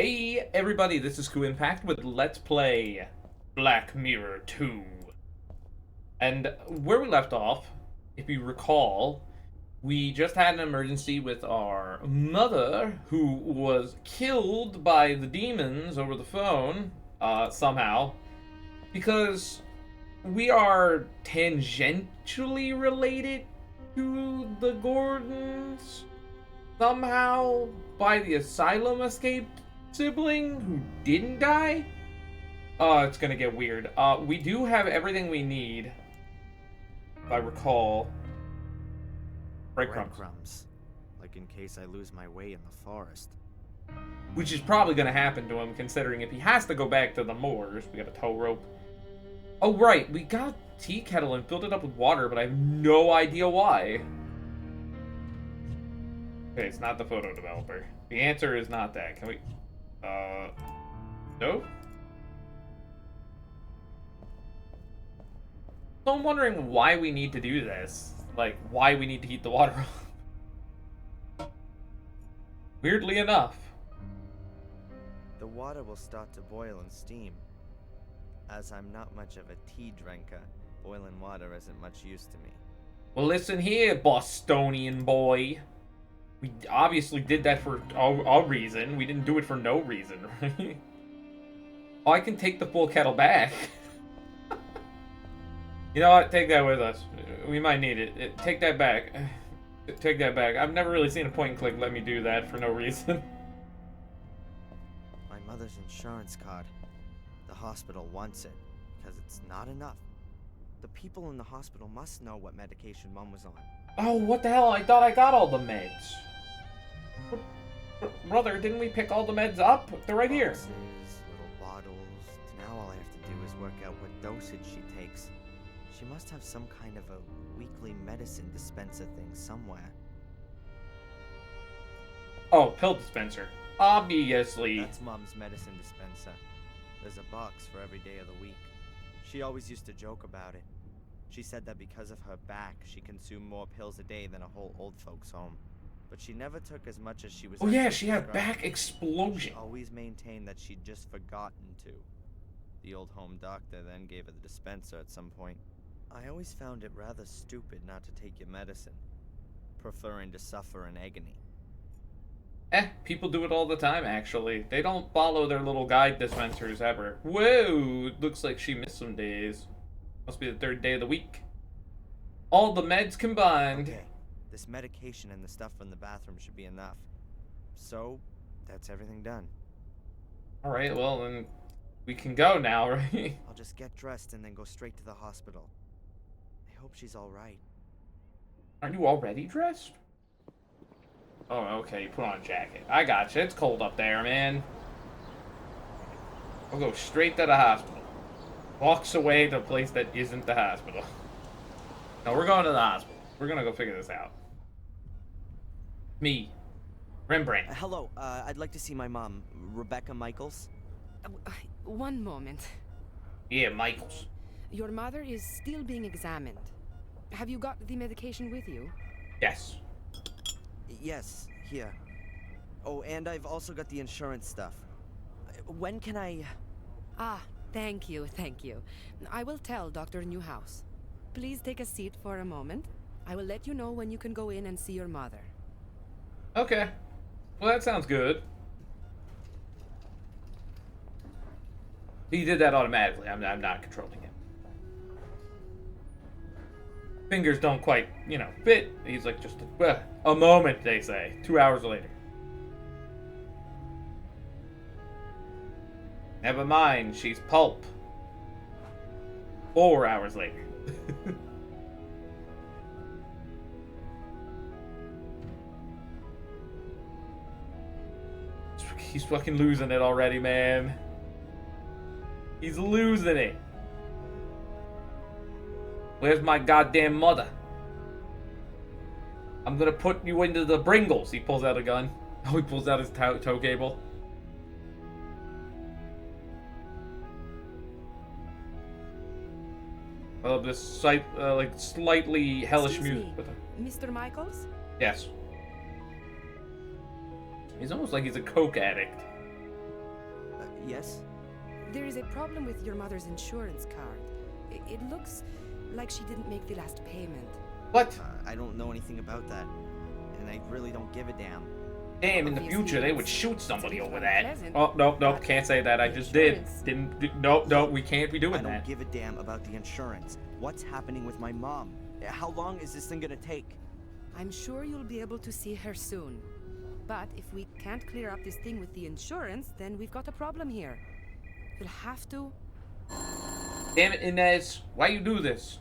Hey everybody, this is Kuuimpact with Let's Play Black Mirror 2. And where we left off, if you recall, we just had an emergency with our mother who was killed by the demons over the phone, somehow, because we are tangentially related to the Gordons somehow by the asylum escaped sibling who didn't die? Oh, it's gonna get weird. We do have everything we need, if I recall. Breadcrumbs. Breadcrumbs. Like in case I lose my way in the forest. Which is probably gonna happen to him, considering if he has to go back to the moors. We got a tow rope. Oh, right, we got a tea kettle and filled it up with water, but I have no idea why. Okay, it's not the photo developer. The answer is not that. Can we... no? So I'm wondering why we need to do this. Like, why we need to heat the water up. Weirdly enough. The water will start to boil and steam. As I'm not much of a tea drinker, boiling water isn't much use to me. Well, listen here, Bostonian boy. We obviously did that for a reason. We didn't do it for no reason, right? Oh, I can take the full kettle back. You know what? Take that with us. We might need it. Take that back. Take that back. I've never really seen a point and click let me do that for no reason. My mother's insurance card. The hospital wants it, because it's not enough. The people in the hospital must know what medication Mom was on. Oh, what the hell? I thought I got all the meds. Brother, didn't we pick all the meds up? They're right here. Boxes, little bottles. Now all I have to do is work out what dosage she takes. She must have some kind of a weekly medicine dispenser thing somewhere. Oh, pill dispenser. Obviously. That's Mom's medicine dispenser. There's a box for every day of the week. She always used to joke about it. She said that because of her back, she consumed more pills a day than a whole old folks' home. But she never took as much as she was. Oh yeah, she had prescribed. back explosion. She always maintained that she'd just forgotten to. The old home doctor then gave her the dispenser at some point. I always found it rather stupid not to take your medicine, preferring to suffer in agony. People do it all the time, actually. They don't follow their little guide dispensers ever. Whoa, looks like she missed some days. Must be the third day of the week. All the meds combined. Okay, this medication and the stuff from the bathroom should be enough. So, that's everything done. Alright, well then, we can go now, right? I'll just get dressed and then go straight to the hospital. I hope she's alright. Aren't you already dressed? Oh, okay, put on a jacket. I gotcha, it's cold up there, man. I'll go straight to the hospital. Walks away to a place that isn't the hospital. No, we're going to the hospital. We're gonna go figure this out. Me. Rembrandt. Hello, I'd like to see my mom, Rebecca Michaels. One moment. Yeah, Michaels. Your mother is still being examined. Have you got the medication with you? Yes. Yes, here. Oh, and I've also got the insurance stuff. When can I... Ah, thank you, thank you. I will tell Dr. Newhouse. Please take a seat for a moment. I will let you know when you can go in and see your mother. Okay. Well, that sounds good. He did that automatically. I'm not controlling him. Fingers don't quite, fit. He's like, just a moment, they say. 2 hours later. Never mind, she's pulp. 4 hours later. He's fucking losing it already, man. He's losing it. Where's my goddamn mother? I'm gonna put you into the Bringles. He pulls out a gun. Oh, he pulls out his tow cable. This slightly hellish Excuse music. me, Mr. Michaels? Yes. He's almost like he's a coke addict. Yes? There is a problem with your mother's insurance card. It looks like she didn't make the last payment. What? I don't know anything about that. And I really don't give a damn. Damn, in the Obviously, future they would it's shoot somebody a bit over that. unpleasant, Oh, no, but can't say that. I the just did. insurance- No, we can't be I doing don't that. give a damn about the insurance. What's happening with my mom? How long is this thing gonna take? I'm sure you'll be able to see her soon. But if we can't clear up this thing with the insurance, then we've got a problem here. You'll have to... Damn it, Inez. Why you do this?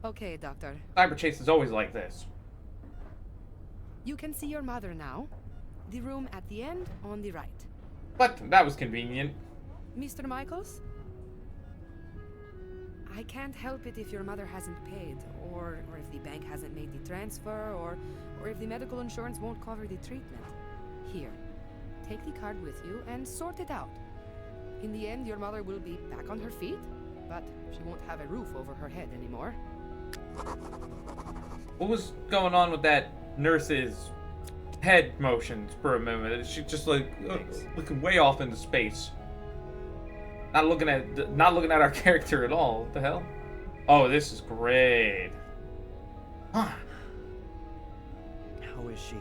Okay, Doctor. Cyber Chase is always like this. You can see your mother now. The room at the end on the right. But that was convenient. Mr. Michaels? I can't help it if your mother hasn't paid, or if the bank hasn't made the transfer, or if the medical insurance won't cover the treatment. Here, take the card with you and sort it out. In the end, your mother will be back on her feet, but she won't have a roof over her head anymore. What was going on with that nurse's head motions for a moment? She just like looking way off into space. Not looking at our character at all. What the hell? Oh, this is great. Huh. How is she?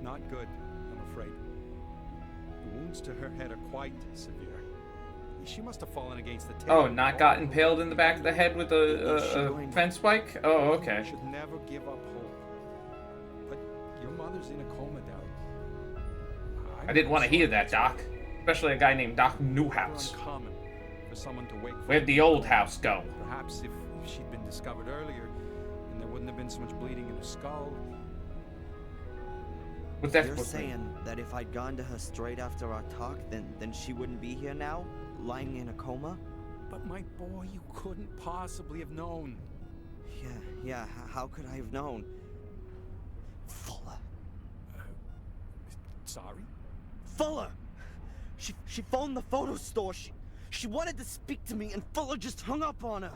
Not good, I'm afraid. The wounds to her head are quite severe. She must have fallen against the table. Oh, not got impaled in the back of the head with a fence spike? Oh, okay. You should never give up hope. But your mother's in a coma, Darren. I didn't want to hear that, Doc. Especially a guy named Doc It's Newhouse. uncommon for someone to wake. Where'd the old house go? Perhaps if she'd been discovered earlier, and there wouldn't have been so much bleeding in her skull. What's that You're supposed to mean? saying that if I'd gone to her straight after our talk, then she wouldn't be here now, lying in a coma? But my boy, you couldn't possibly have known. Yeah, how could I have known? Fuller. Sorry? Fuller! She phoned the photo store. She wanted to speak to me, and Fuller just hung up on her.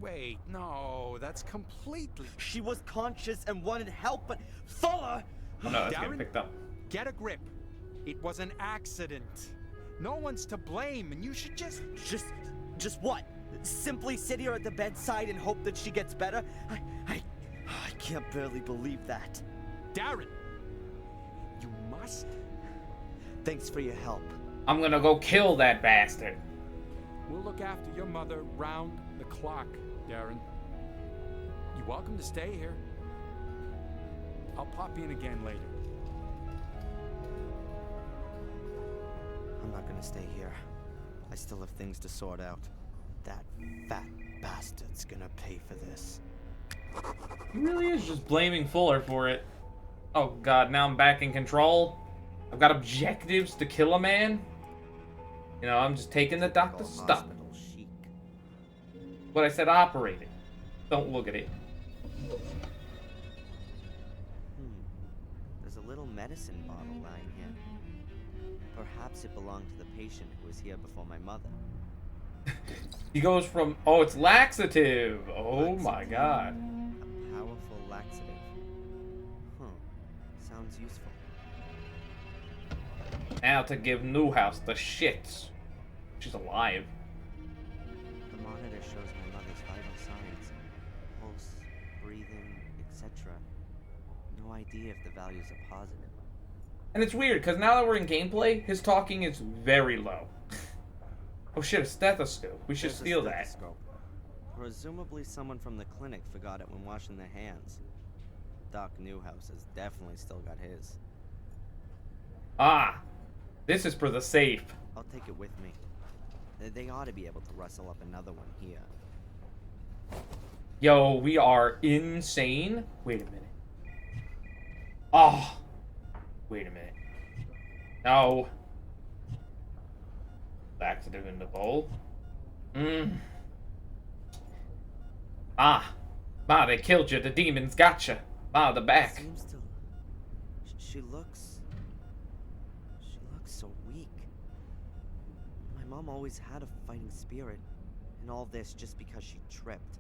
Wait, no, that's completely... She was conscious and wanted help, but Fuller... Oh, no, that's getting Darren? picked up. Get a grip. It was an accident. No one's to blame, and you should just... Just what? Simply sit here at the bedside and hope that she gets better? I can't barely believe that. Darren! You must... Thanks for your help. I'm gonna go kill that bastard. We'll look after your mother round the clock, Darren. You're welcome to stay here. I'll pop in again later. I'm not gonna stay here. I still have things to sort out. That fat bastard's gonna pay for this. He really is just blaming Fuller for it. Oh god, now I'm back in control. I've got objectives to kill a man. You know, I'm just taking the doctor to stop it. Hospital chic. What I said, operate it. Don't look at it. There's a little medicine bottle lying here. Perhaps it belonged to the patient who was here before my mother. He goes from, oh, it's laxative. Oh my god. A powerful laxative. Huh. Sounds useful. Now to give Newhouse the shits. She's alive. The monitor shows my mother's vital signs. Pulse, breathing, etc. No idea if the values are positive. And it's weird, because now that we're in gameplay, his talking is very low. Oh shit, a stethoscope. We should There's a steal that. stethoscope. Presumably someone from the clinic forgot it when washing their hands. Doc Newhouse has definitely still got his. Ah, this is for the safe. I'll take it with me. They ought to be able to rustle up another one here. Yo, we are insane. Wait a minute. Oh. Wait a minute. No. Laxative in the bowl. Ah. Ma, they killed you. The demons got you. Ma, the back. Seems to... She looks so weak. My mom always had a fighting spirit, and all this just because she tripped.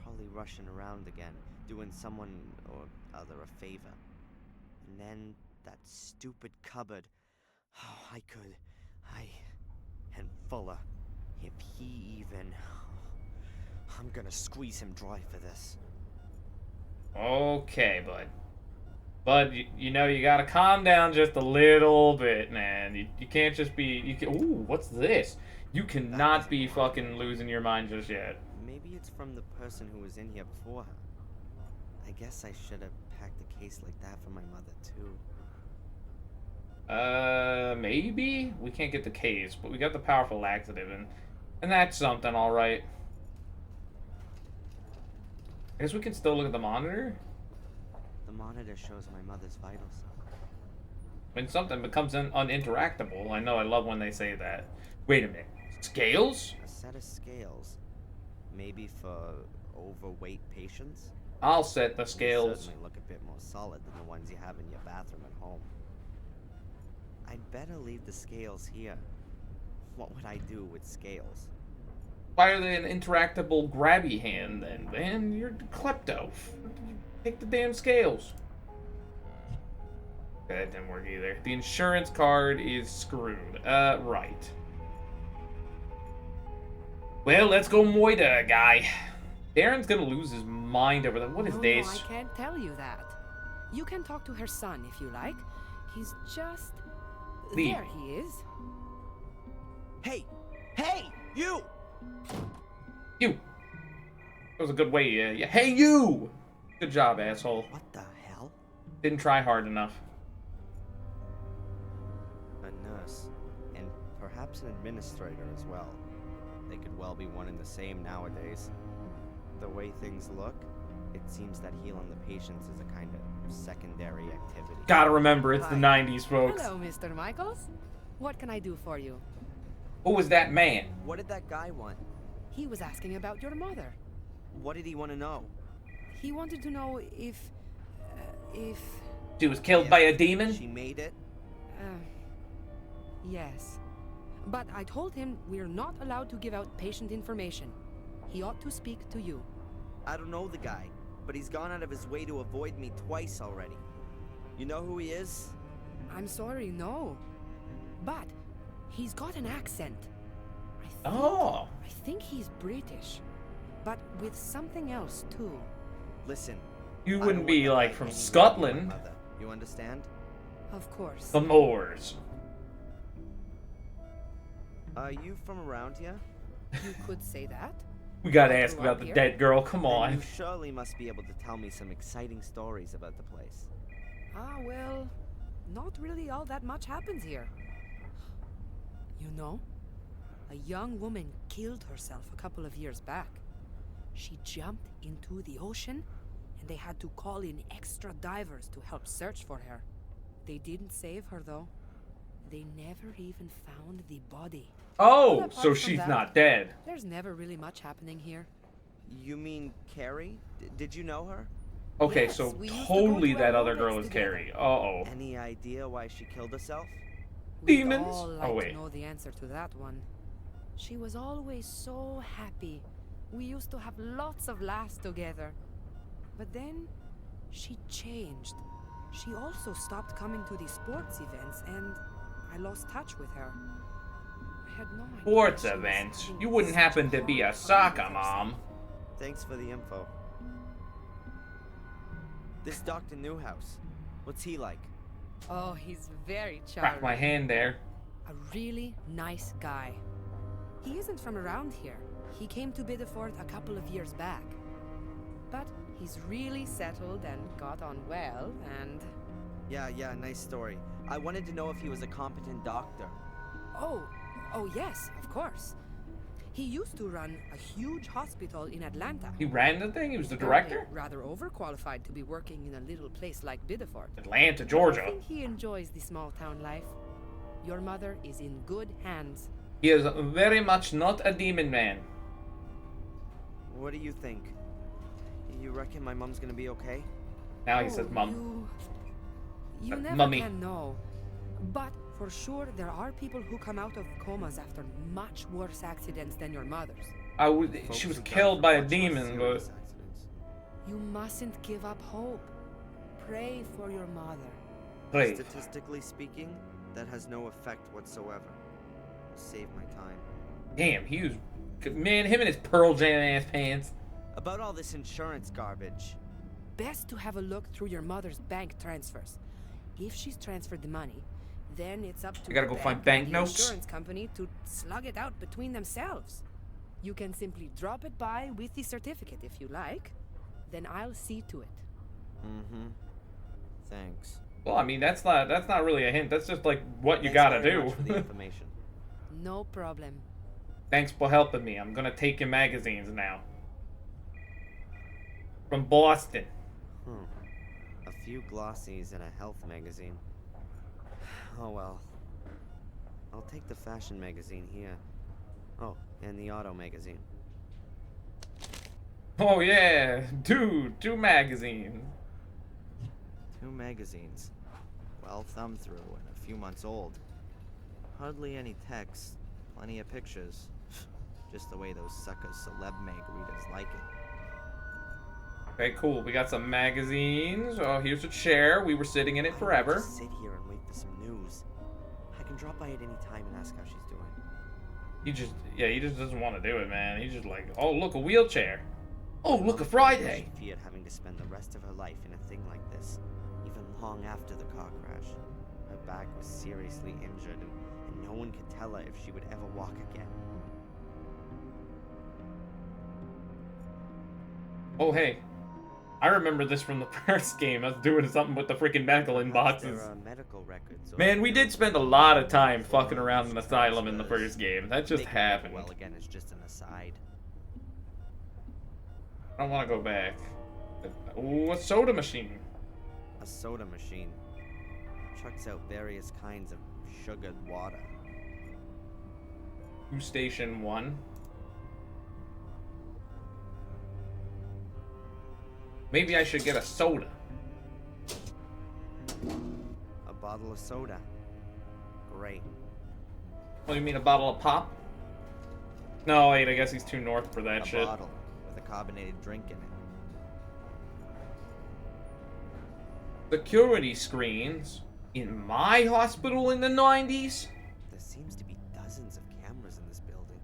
Probably rushing around again, doing someone or other a favor. And then that stupid cupboard. Oh, and Fuller. If he even... I'm gonna squeeze him dry for this. Okay, bud. Bud, you know, you gotta calm down just a little bit, man. You can't just be... Ooh, what's this? You cannot be fucking losing your mind just yet. Maybe it's from the person who was in here before her. I guess I should have packed a case like that for my mother, too. Maybe? We can't get the case, but we got the powerful laxative, and that's something, alright. I guess we can still look at the monitor? The monitor shows my mother's vitals. When something becomes uninteractable, I know I love when they say that. Wait a minute. Scales? A set of scales. Maybe for overweight patients? I'll set the They scales. certainly look a bit more solid than the ones you have in your bathroom at home. I'd better leave the scales here. What would I do with scales? Why are they an interactable grabby hand then, man? You're a klepto. Take the damn scales. That didn't work either. The insurance card is screwed. Right. Well, let's go moita, guy. Darren's gonna lose his mind over that. What is No, this? No, I can't tell you that. You can talk to her son if you like. He's just... Leave. There he is. Hey! Hey! You! You. That was a good way. Yeah. Hey, you! Good job, asshole. What the hell? Didn't try hard enough. A nurse. And perhaps an administrator as well. They could well be one and the same nowadays. The way things look, it seems that healing the patients is a kind of secondary activity. Gotta remember, it's the Hi. 90s, folks. Hello, Mr. Michaels. What can I do for you? Who was that man? What did that guy want? He was asking about your mother. What did he want to know? He wanted to know if... She was killed Yeah, by a demon? She made it? Yes. But I told him we're not allowed to give out patient information. He ought to speak to you. I don't know the guy, but he's gone out of his way to avoid me twice already. You know who he is? I'm sorry, no. But he's got an accent. Oh. I think he's British. But with something else, too. Listen. You I don't wouldn't want be that like guy from anywhere near my Scotland. mother. You understand? Of course. The Moors. Are you from around here? You could say that. We gotta I ask grew about up the here. dead girl. Come Then on. you surely must be able to tell me some exciting stories about the place. Ah, well, not really all that much happens here. You know, a young woman killed herself a couple of years back. She jumped into the ocean, and they had to call in extra divers to help search for her. They didn't save her, though. They never even found the body. Oh, But so apart from she's that- not dead. There's never really much happening here. You mean Carrie? Did you know her? Okay, Yes, so we used to totally go to that our other girl holidays is together. Carrie. Uh-oh. Any idea why she killed herself? We'd Demons? all Oh, like wait. to know the answer to that one. She was always so happy. We used to have lots of laughs together. But then, she changed. She also stopped coming to the sports events, and I lost touch with her. I had no idea Sports she was events? having You wouldn't such happen to be a hard time soccer with mom. herself. Thanks for the info. This Dr. Newhouse, what's he like? Oh, he's very Crack charming. my hand there. A really nice guy. He isn't from around here. He came to Bideford a couple of years back. But he's really settled and got on well, and... Yeah, nice story. I wanted to know if he was a competent doctor. Oh yes, of course. He used to run a huge hospital in Atlanta. He ran the thing? He was the Apparently director? rather overqualified to be working in a little place like Bideford. Atlanta, I Georgia. think he enjoys the small town life. Your mother is in good hands. He is very much not a demon man. What do you think? You reckon my mom's gonna be okay? Now he says mum. You never mummy. can know. But for sure, there are people who come out of comas after much worse accidents than your mother's. Folks She was who've died killed from by a much less demon, serious but accidents. You mustn't give up hope. Pray for your mother. Right. Statistically speaking, that has no effect whatsoever. Save my time. Damn, he was... Man, him and his Pearl Jam ass pants. About all this insurance garbage. Best to have a look through your mother's bank transfers. If she's transferred the money, then it's up to We gotta the go find and bank the notes? insurance company to slug it out between themselves. You can simply drop it by with the certificate if you like. Then I'll see to it. Mm-hmm. Thanks. Well, I mean, that's not really a hint. That's just like what you Thanks gotta very do. much for the information. No problem. Thanks for helping me. I'm gonna take your magazines now. From Boston. A few glossies and a health magazine. Oh well. I'll take the fashion magazine here. Oh, and the auto magazine. Oh yeah, dude, 2 magazines. 2 magazines. Well thumbed through and a few months old. Hardly any text, plenty of pictures. Just the way those sucker celeb mag readers like it. Okay, cool. We got some magazines. Oh, here's a chair. We were sitting in it Why don't we forever. just sit here and wait for some news. I can drop by at any time and ask how she's doing. He just doesn't want to do it, man. He's just like, oh, look, a wheelchair. Oh, look, a Friday. She feared having to spend the rest of her life in a thing like this, even long after the car crash. Her back was seriously injured, and no one could tell her if she would ever walk again. Oh, hey. I remember this from the first game. I was doing something with the freaking medical Perhaps inboxes. there are medical records. Or Man, we did spend a lot of time fucking around in an asylum in the first game. That just Making happened. Well, again, it's just an aside. I don't want to go back. Ooh, a soda machine. A soda machine chucks out various kinds of sugared water. Station 1. Maybe I should get a soda. A bottle of soda. Great. What do you mean, a bottle of pop? No, wait, I guess he's too north for that A shit. bottle with a carbonated drink in it. Security screens? In my hospital in the 90s? There seems to be dozens of cameras in this building.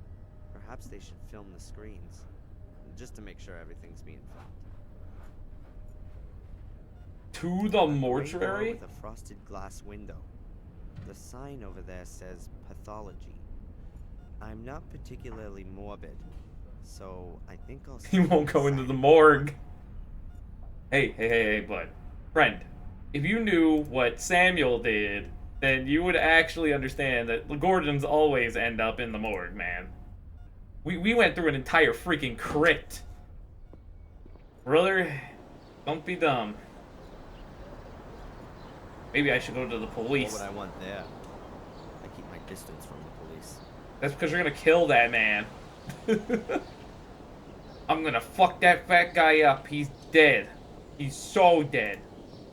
Perhaps they should film the screens, just to make sure everything's being filmed. To the A gray door mortuary? with a frosted glass window. The sign over there says pathology. I'm not particularly morbid, so I think I'll. He won't go into the morgue. Hey, bud. Friend, if you knew what Samuel did, then you would actually understand that Gordons always end up in the morgue, man. We went through an entire freaking crypt. Brother, don't be dumb. Maybe I should go to the police. What would I want there? I keep my distance from the police. That's because you're gonna kill that man. I'm gonna fuck that fat guy up. He's dead. He's so dead.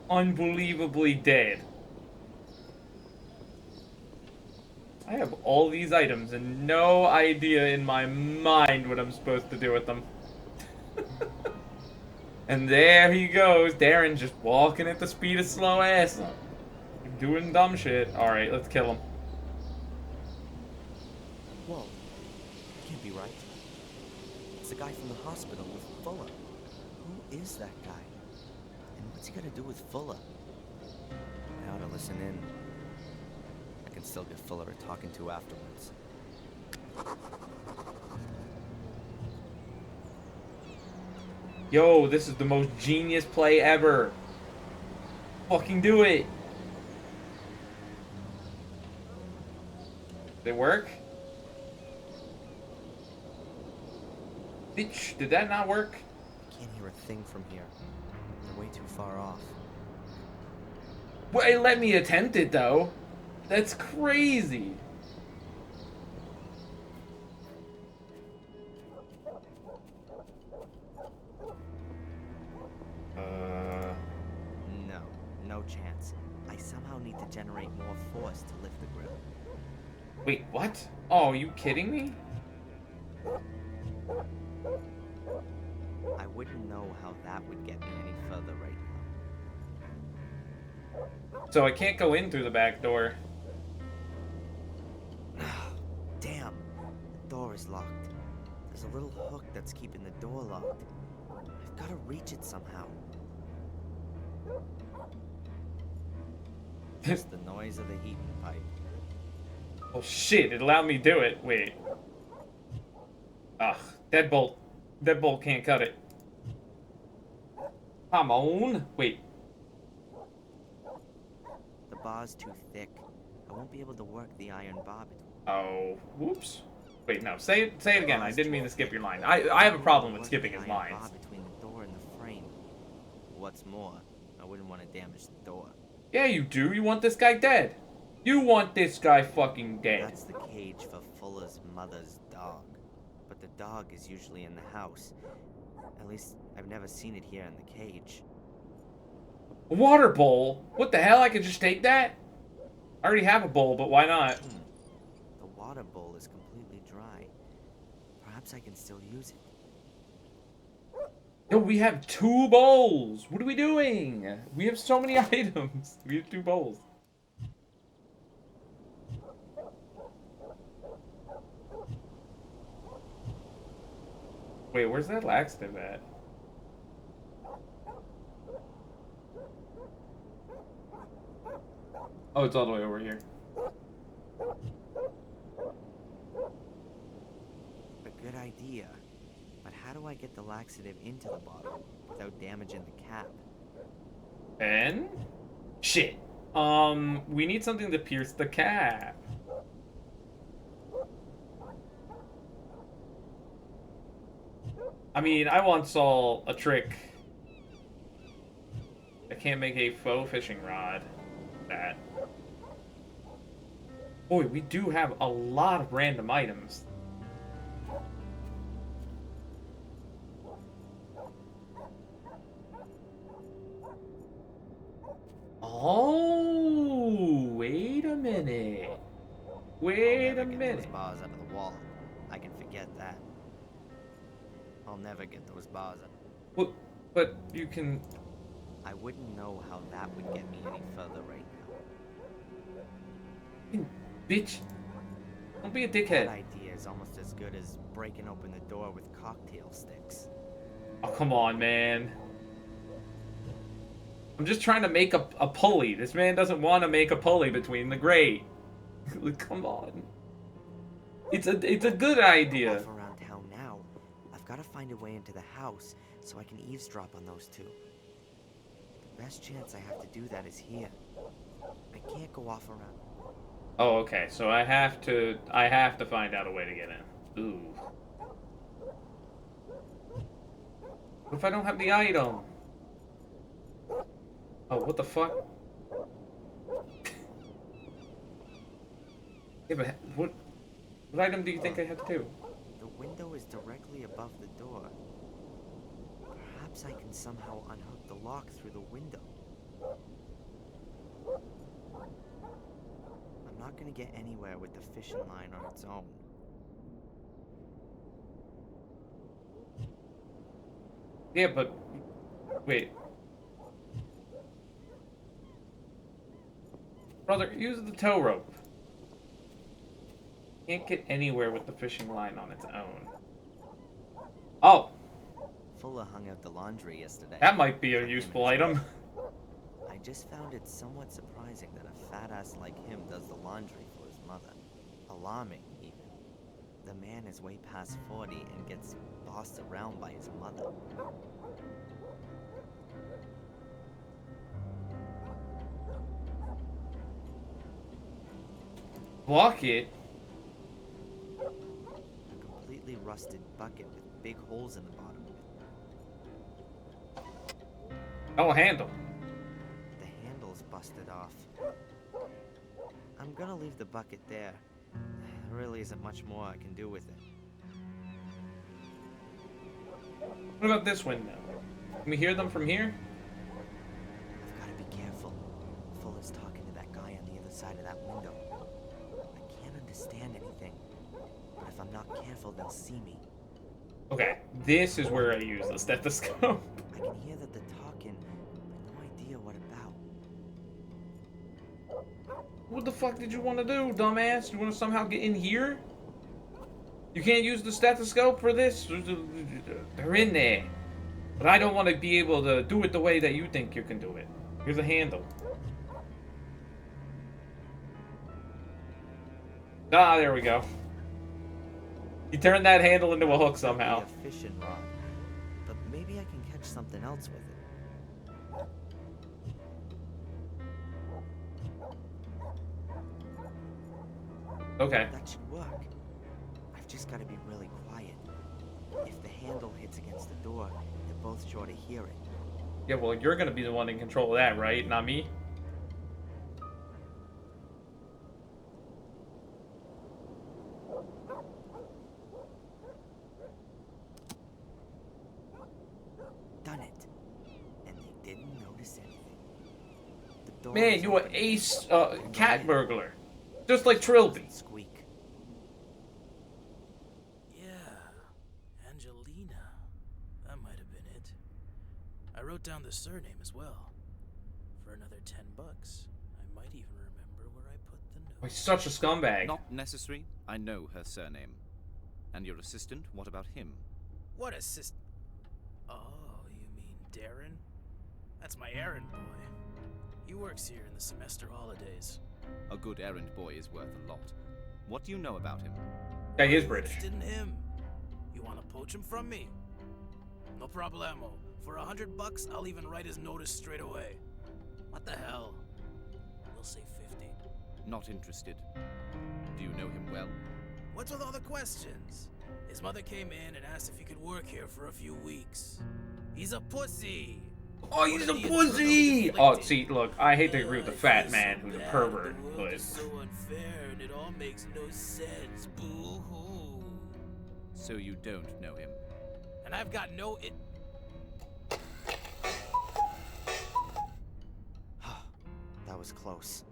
Unbelievably dead. I have all these items and no idea in my mind what I'm supposed to do with them. And there he goes, Darren just walking at the speed of slow ass. Doing dumb shit. Alright, let's kill him. Whoa. Can't be right. It's the guy from the hospital with Fuller. Who is that guy? And what's he got to do with Fuller? I ought to listen in. I can still get Fuller a talking to afterwards. Yo, this is the most genius play ever. Fucking do it. Did it work? Bitch, did that not work? I can't hear a thing from here. They're way too far off. Well, it let me attempt it though. That's crazy. No, no chance. I somehow need to generate more force to lift the grill. Wait, what? Oh, are you kidding me? I wouldn't know how that would get me any further right now. So I can't go in through the back door. Damn, the door is locked. There's a little hook that's keeping the door locked. I've got to reach it somehow. It's the noise of the heating pipe. Oh shit, it allowed me to do it. Wait. Ugh, deadbolt. Deadbolt can't cut it. Come on. Wait. The bar's too thick. I won't be able to work the iron bobbin. Oh, whoops. Wait, no. Say it again. I didn't mean to skip your line. I have a problem with skipping his lines. Between the door and the frame. What's more, I wouldn't want to damage the door. Yeah, you do. You want this guy dead. You want this guy fucking dead. That's the cage for Fuller's mother's dog. But the dog is usually in the house. At least, I've never seen it here in the cage. A water bowl? What the hell? I could just take that? I already have a bowl, but why not? The water bowl is completely dry. Perhaps I can still use it. Yo, we have 2 bowls. What are we doing? We have so many items. We have 2 bowls. Wait, where's that laxative at? Oh, it's all the way over here. A good idea. But how do I get the laxative into the bottle without damaging the cap? And? Shit. We need something to pierce the cap. I mean, I once saw a trick. I can't make a faux fishing rod. That. Boy, we do have a lot of random items. Oh, wait a minute. Wait a minute. Those bars out of the wall. I can forget that. I'll never get those bars up. Well, but you can. I wouldn't know how that would get me any further right now. Bitch. Don't be a That dickhead. idea is almost as good as breaking open the door with cocktail sticks. Oh, come on, man. I'm just trying to make a pulley. This man doesn't want to make a pulley between the grate. Come on. It's a good idea. Off around town now. I've got to find a way into the house so I can eavesdrop on those two. The best chance I have to do that is here. I can't go off around. Oh, okay. So I have to find out a way to get in. Ooh. What if I don't have the item? Oh, what the fuck? Yeah, but what item do you think I have to do? The window is directly above the door. Perhaps I can somehow unhook the lock through the window. I'm not gonna get anywhere with the fishing line on its own. Yeah, but wait. Brother, use the tow rope. Can't get anywhere with the fishing line on its own. Oh, Fuller hung out the laundry yesterday. that might be a useful item. I just found it somewhat surprising that a fat ass like him does the laundry for his mother. Alarming, even. The man is way past 40 and gets bossed around by his mother. Block it. A completely rusted bucket with big holes in the bottom of it. Oh, a handle. The handle's busted off. I'm gonna leave the bucket there. There really isn't much more I can do with it. What about this window? Can we hear them from here? I've gotta be careful. Fuller's talking to that guy on the other side of that window. I can't understand anything, but if I'm not careful, they'll see me. Okay, this is where I use the stethoscope. I can hear that they're talking, but no idea what about. What the fuck did you want to do, dumbass? You want to somehow get in here? You can't use the stethoscope for this? They're in there. But I don't want to be able to do it the way that you think you can do it. Here's a handle. Ah, there we go. You turned that handle into a hook somehow. A fishing rod, but maybe I can catch something else with it. Okay. That should work. I've just got to be really quiet. If the handle hits against the door, they're both sure to hear it. Yeah, well, you're gonna be the one in control of that, right? Not me? Done it. And they didn't notice anything. The door Man, was you an open. ace cat burglar. Just like Trilby. Squeak. Yeah, Angelina. That might have been it. I wrote down the surname as well. For another $10, I might even remember where I put the note. Oh, he's such a scumbag. Not necessary. I know her surname. And your assistant, what about him? What assist? Oh, you mean Darren? That's my errand boy. He works here in the semester holidays. A good errand boy is worth a lot. What do you know about him? Yeah, he is British. Interested in him. You want to poach him from me? No problemo. For $100, I'll even write his notice straight away. What the hell? We'll say 50. Not interested. Do you know him well? What's with all the questions? His mother came in and asked if he could work here for a few weeks. He's a pussy! Oh, he's a pussy! Oh, see, look, I hate to agree with the fat man who's a pervert, The world but... is so unfair and it all makes no sense. Boo-hoo. So you don't know him. And I've got no That was close.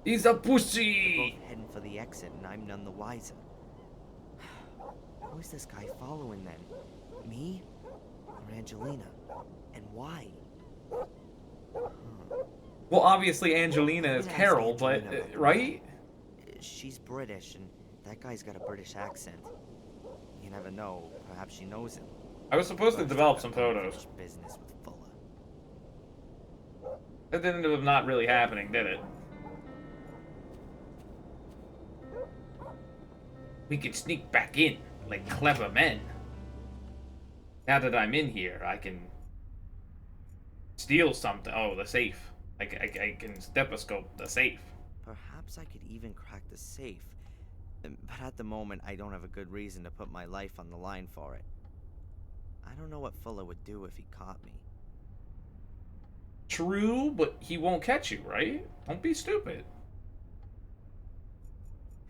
He's a They're pussy! both heading for the exit, and I'm none the wiser. Who is this guy following then? Me? Or Angelina? And why? Well, obviously Angelina is Carol, but, right? She's British, and that guy's got a British accent. You never know. Perhaps she knows him. I was supposed to But develop I've some got photos. unfinished business with Fuller. That ended up not really happening, did it? We could sneak back in, like clever men. Now that I'm in here, I can steal something. Oh, the safe. I can stethoscope the safe. Perhaps I could even crack the safe. But at the moment, I don't have a good reason to put my life on the line for it. I don't know what Fuller would do if he caught me. True, but he won't catch you, right? Don't be stupid.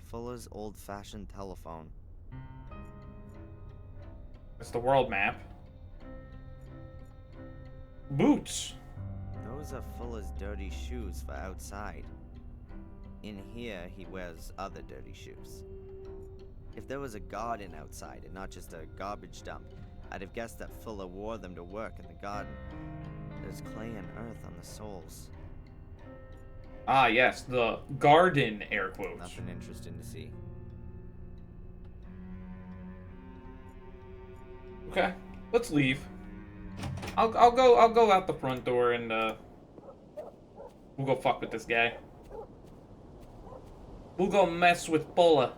Fuller's old-fashioned telephone. It's the world map. Boots. Those are Fuller's dirty shoes for outside. In here, he wears other dirty shoes. If there was a garden outside and not just a garbage dump, I'd have guessed that Fuller wore them to work in the garden. There's clay and earth on the soles. Ah, yes, the garden, air quotes. Nothing interesting to see. Okay, let's leave. I'll go out the front door and we'll go fuck with this guy. We'll go mess with Fuller.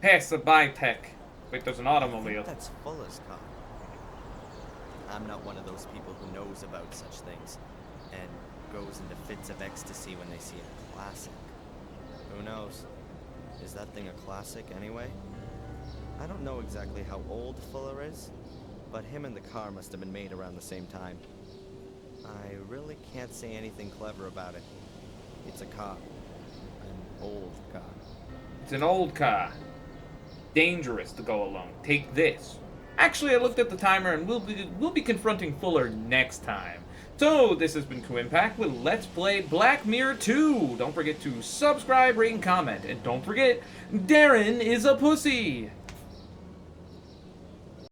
Pass the tech. Wait, there's an I automobile. think that's Fuller's car. I'm not one of those people who knows about such things and goes into fits of ecstasy when they see a classic. Who knows? Is that thing a classic anyway? I don't know exactly how old Fuller is, but him and the car must have been made around the same time. I really can't say anything clever about it. It's a car. An old car. It's an old car. Dangerous to go alone. Take this. Actually, I looked at the timer and we'll be confronting Fuller next time. So, this has been Kuuimpact with Let's Play Black Mirror 2. Don't forget to subscribe, rate, and comment. And don't forget, Darren is a pussy.